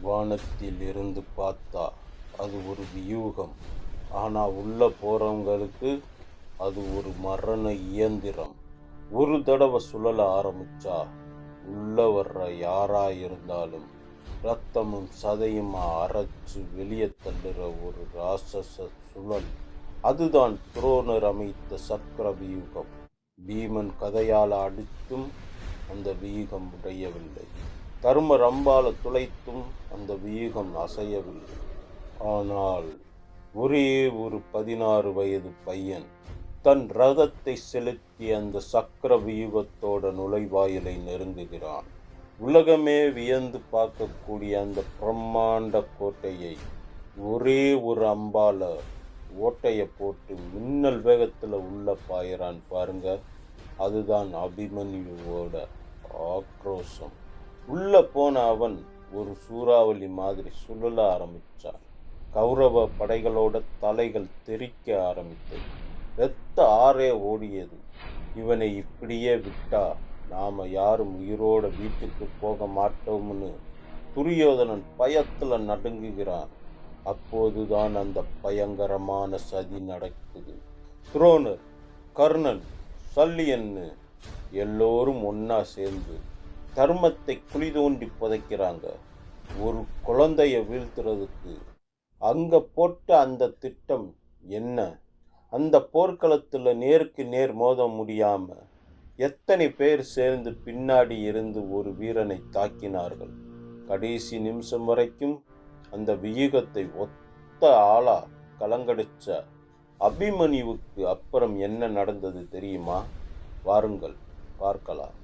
வானத்தில் இருந்து பார்த்தா அது ஒரு வியூகம். ஆனா உள்ள போறவங்களுக்கு அது ஒரு மரண இயந்திரம். ஒரு தடவை சுழல ஆரம்பிச்சா உள்ள வர்ற யாரா இருந்தாலும் ரத்தமும் சதையுமா அரைச்சு வெளியே தள்ளுற ஒரு ராட்சச சுழல். அதுதான் துரோணர் அமைத்த சக்கர வியூகம். பீமன் கதையால் அடித்தும் அந்த வியூகம் உடையவில்லை. தர்மர் அம்பால துளைத்தும் அந்த வியூகம் அசையவில்லை. ஆனால் ஒரே ஒரு 16 வயது பையன் தன் ரதத்தை செலுத்தி அந்த சக்கர வியூகத்தோட நுழைவாயிலை நெருங்குகிறான். உலகமே வியந்து பார்க்கக்கூடிய அந்த பிரம்மாண்ட கோட்டையை ஒரே ஒரு அம்பால ஓட்டைய போட்டு மின்னல் வேகத்துல உள்ள பாயிறான் பாருங்க. அதுதான் அபிமன்யுவோட ஆக்ரோஷம். உள்ள போன அவன் ஒரு சூறாவளி மாதிரி சுழல ஆரம்பிச்சான். கௌரவ படைகளோட தலைகள் தெறிக்க ஆரம்பித்தது. ரத்த ஆறே ஓடியது. இவனை இப்படியே விட்டா நாம யாரும் உயிரோட வீட்டுக்கு போக மாட்டோம்னு துரியோதனன் பயத்துல நடுங்குகிறான். அப்போதுதான் அந்த பயங்கரமான சதி நடக்குது. துரோணர், கர்ணன், சல்லியன்னு எல்லோரும் ஒன்னா சேர்ந்து தர்மத்தை குழி தோண்டி புதைக்கிறாங்க. ஒரு குழந்தைய வீழ்த்துறதுக்கு அங்க போட்ட அந்த திட்டம் என்ன? அந்த போர்க்களத்துல நேருக்கு நேர் மோத முடியாம எத்தனை பேர் சேர்ந்து பின்னாடி இருந்து ஒரு வீரனை தாக்கினார்கள். கடைசி நிமிஷம் வரைக்கும் அந்த வியூகத்தை ஒத்த ஆளா கலங்கடிச்ச அபிமன்யுவுக்கு அப்புறம் என்ன நடந்தது தெரியுமா? வாருங்கள் பார்க்கலாம்.